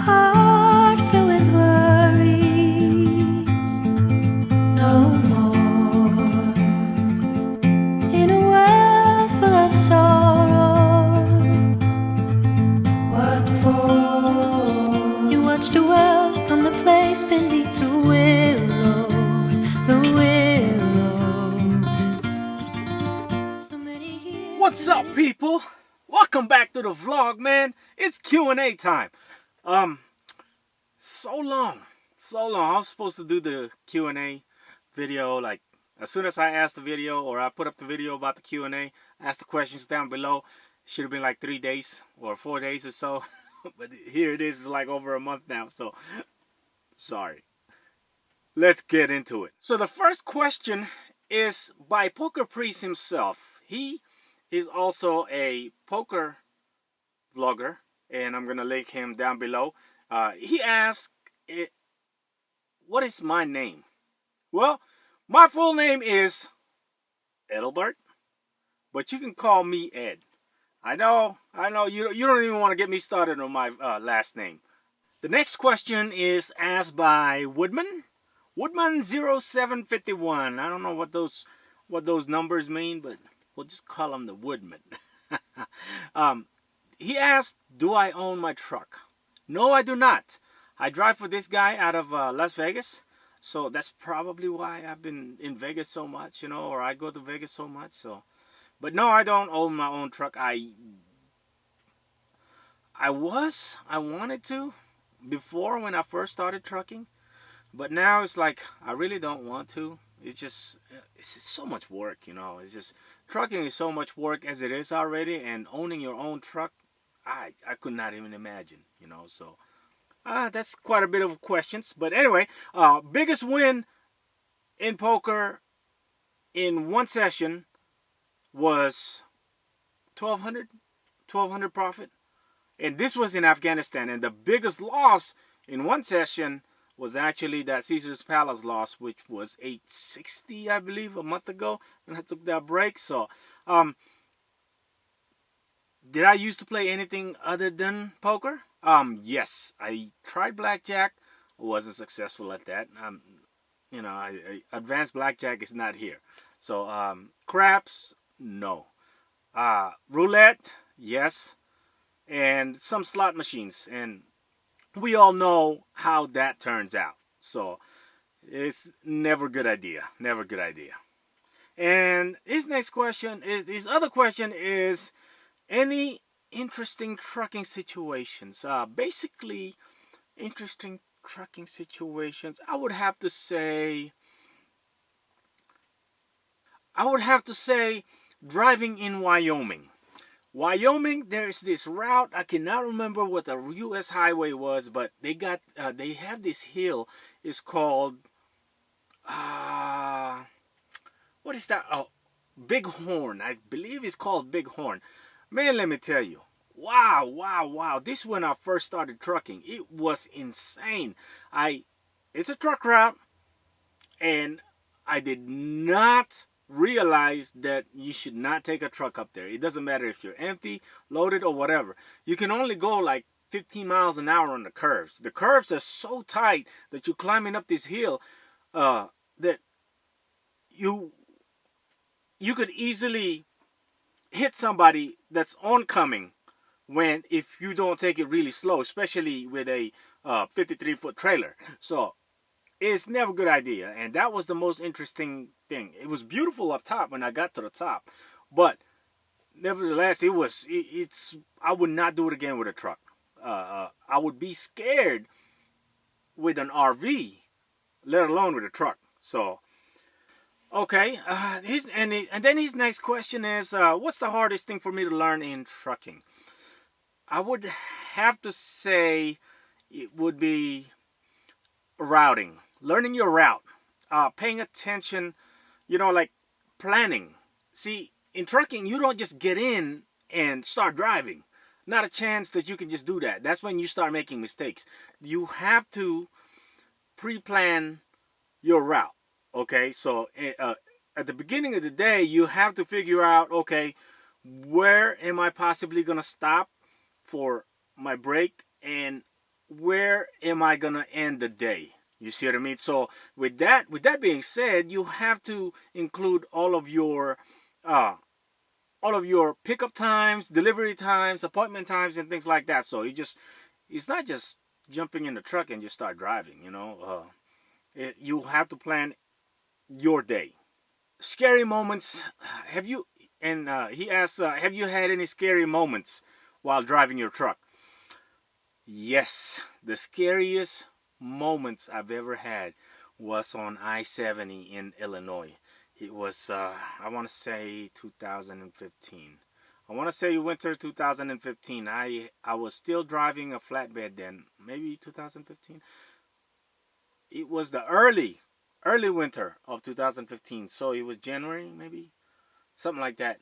Heart filled with worries, no more. In a world full of sorrows, what for? You watch the world from the place beneath the willow, the willow. So many years. What's up, people? Welcome back to the vlog, man. It's Q&A time. So long. I was supposed to do the Q&A video like as soon as I asked the video, or I put up the video about the Q&A, asked the questions down below. It should have been like 3 days or 4 days or so. But here it is, it's like over a month now, so sorry. Let's get into it. So the first question is by Poker Priest himself. He is also a poker vlogger, and I'm going to link him down below. He asked, what is my name? Well, my full name is Edelbert, but you can call me Ed. I know, you don't even want to get me started on my last name. The next question is asked by Woodman 0751. I don't know what those numbers mean, but we'll just call him the Woodman. He asked, do I own my truck? No, I do not. I drive for this guy out of Las Vegas. So that's probably why I've been in Vegas so much, or I go to Vegas so much. So, but no, I don't own my own truck. I wanted to before when I first started trucking, but now it's like I really don't want to. It's just so much work, It's just trucking is so much work as it is already, and owning your own truck, I could not even imagine, So that's quite a bit of questions. But anyway, biggest win in poker in one session was 1200 profit. And this was in Afghanistan. And the biggest loss in one session was actually that Caesar's Palace loss, which was 860, I believe, a month ago. And I took that break. So, did I used to play anything other than poker? Yes, I tried blackjack. Wasn't successful at that. Advanced blackjack is not here. So, craps, no. Roulette, yes. And some slot machines. And we all know how that turns out. So, it's never a good idea. Never a good idea. And his other question is, any interesting trucking situations? Basically, interesting trucking situations. I would have to say driving in Wyoming. There's this route. I cannot remember what the U.S. highway was, but they have this hill. It's called what is that? Oh, Bighorn. I believe it's called Bighorn. Man, let me tell you. Wow. This when I first started trucking. It was insane. It's a truck route, and I did not realize that you should not take a truck up there. It doesn't matter if you're empty, loaded, or whatever. You can only go like 15 miles an hour on the curves. The curves are so tight that you're climbing up this hill that you could easily hit somebody that's oncoming if you don't take it really slow, especially with a 53-foot trailer. So it's never a good idea. And that was the most interesting thing. It was beautiful up top when I got to the top, but nevertheless, I would not do it again with a truck. I would be scared with an RV, let alone with a truck. So okay, and then his next question is, what's the hardest thing for me to learn in trucking? I would have to say it would be routing, learning your route, paying attention, like planning. See, in trucking, you don't just get in and start driving. Not a chance that you can just do that. That's when you start making mistakes. You have to pre-plan your route. Okay, so at the beginning of the day, you have to figure out, okay, where am I possibly gonna stop for my break, and where am I gonna end the day? You see what I mean? So with that being said, you have to include all of your pickup times, delivery times, appointment times, and things like that. So it's not just jumping in the truck and just start driving. You have to plan your day. Scary moments. Have you? And he asks, have you had any scary moments while driving your truck? Yes, the scariest moments I've ever had was on I-70 in Illinois. It was, I want to say 2015. I want to say winter 2015. I was still driving a flatbed then. Maybe 2015. It was the early winter of 2015. So it was January, maybe something like that.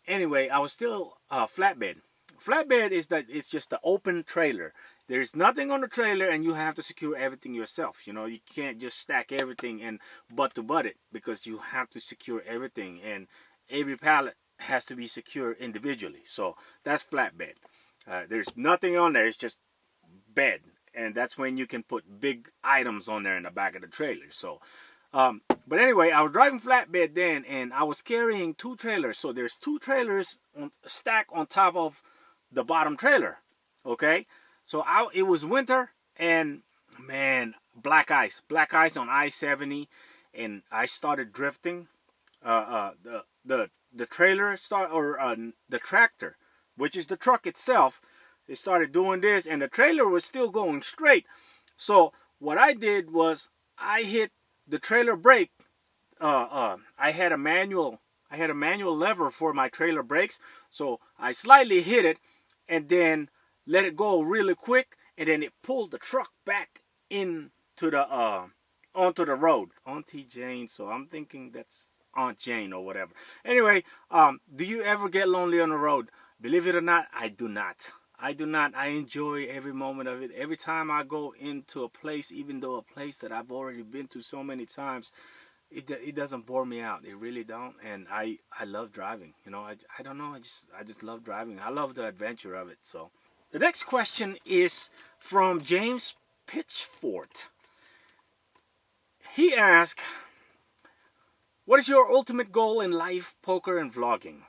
Anyway, I was still flatbed. Flatbed is that it's just the open trailer. There's nothing on the trailer, and you have to secure everything yourself. You can't just stack everything and butt to butt it, because you have to secure everything, and every pallet has to be secured individually. So that's flatbed. There's nothing on there. It's just bed, and that's when you can put big items on there in the back of the trailer. So, but anyway, I was driving flatbed then, and I was carrying two trailers. So there's two trailers stacked on top of the bottom trailer. Okay. So it was winter, and man, black ice on I-70, and I started drifting. The trailer the tractor, which is the truck itself, it started doing this, and the trailer was still going straight. So what I did was I hit the trailer brake. I had a manual lever for my trailer brakes, so I slightly hit it, and then let it go really quick, and then it pulled the truck back into the onto the road. Auntie Jane, so I'm thinking that's Aunt Jane or whatever. Anyway, do you ever get lonely on the road? Believe it or not, I do not. I do not. I enjoy every moment of it. Every time I go into a place, even though a place that I've already been to so many times, it doesn't bore me out. It really don't. And I love driving. I don't know. I just love driving. I love the adventure of it. So. The next question is from James Pitchford. He asked, what is your ultimate goal in life, poker, and vlogging?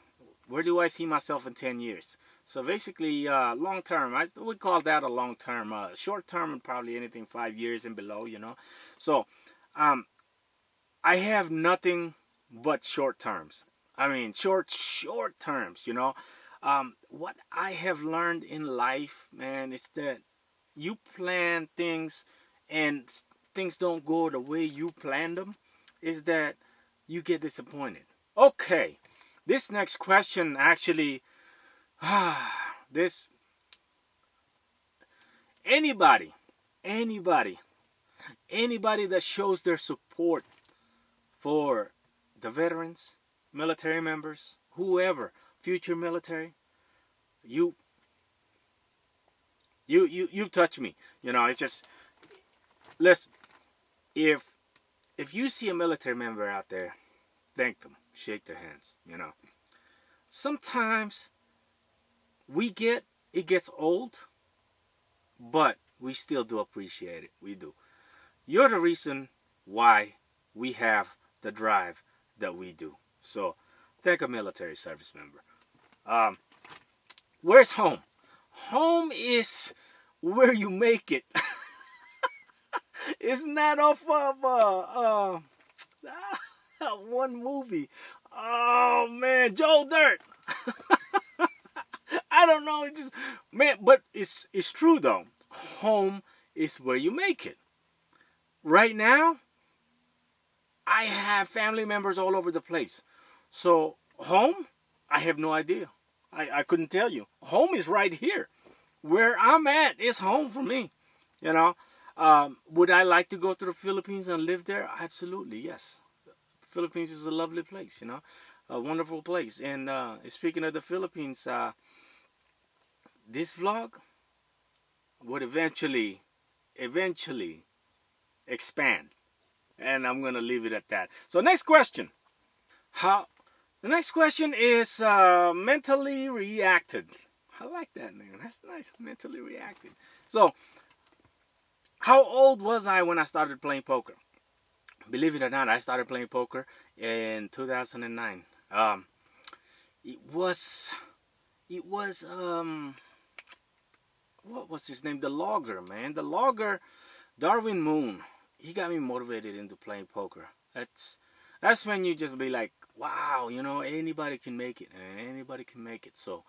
Where do I see myself in 10 years? So basically, long term, we call that a long term. Short term, probably anything 5 years and below, So I have nothing but short terms. I mean, short terms, What I have learned in life, man, is that you plan things and things don't go the way you planned them, is that you get disappointed. Okay, this next question actually, anybody that shows their support for the veterans, military members, whoever, future military, you touch me. It's just, listen, if you see a military member out there, thank them, shake their hands. Sometimes it gets old, but we still do appreciate it. We do. You're the reason why we have the drive that we do. So thank a military service member. Where's home? Home is where you make it. Isn't that off of one movie? Oh man, Joe Dirt. I don't know. It just, man, but it's true though. Home is where you make it. Right now, I have family members all over the place. So home, I have no idea. I couldn't tell you. Home is right here. Where I'm at is home for me. Would I like to go to the Philippines and live there? Absolutely, yes. Philippines is a lovely place, a wonderful place. And speaking of the Philippines, this vlog would eventually expand, and I'm gonna leave it at that. So next question. How The next question is mentally reacted. I like that name. That's nice. Mentally reacted. So, how old was I when I started playing poker? Believe it or not, I started playing poker in 2009. It was what was his name? The logger, man. The logger, Darwin Moon. He got me motivated into playing poker. That's when you just be like, wow, anybody can make it, and anybody can make it. So,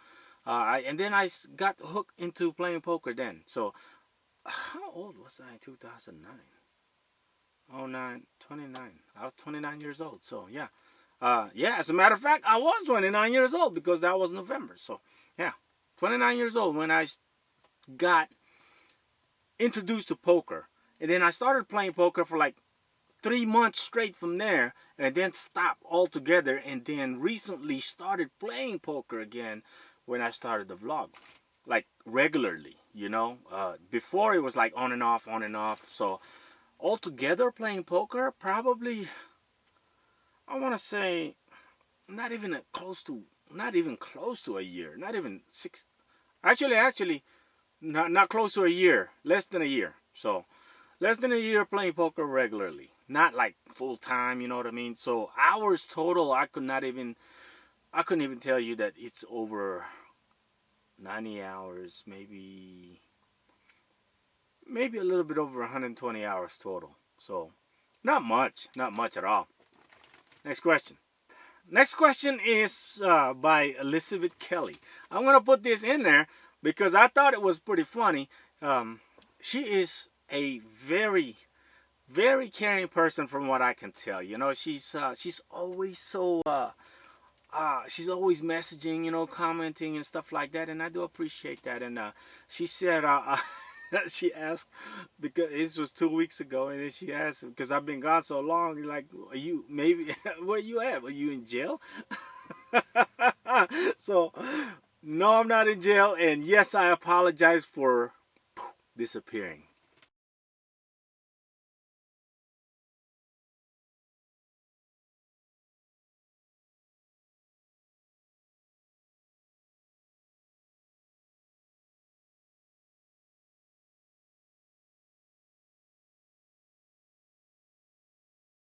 and then I got hooked into playing poker then. So, how old was I in 2009? Oh, 29. I was 29 years old. So, yeah. Yeah, as a matter of fact, I was 29 years old because that was November. So, yeah. 29 years old when I got introduced to poker. And then I started playing poker for like 3 months straight from there, and then stopped altogether, and then recently started playing poker again when I started the vlog, like regularly, before it was like on and off. So altogether playing poker, probably, I want to say, not even close to a year, not even six, actually not close to a year, less than a year. So less than a year playing poker regularly. Not like full time, you know what I mean? So hours total, I couldn't even tell you that it's over 90 hours, maybe a little bit over 120 hours total. So not much at all. Next question. Next question is by Elizabeth Kelly. I'm going to put this in there because I thought it was pretty funny. She is a very, very caring person from what I can tell. She's always so she's always messaging, commenting and stuff like that, and I do appreciate that. And she said she asked, because this was 2 weeks ago, and then she asked, because I've been gone so long, like, are you maybe where you at? Were you in jail? So no, I'm not in jail, and yes, I apologize for disappearing.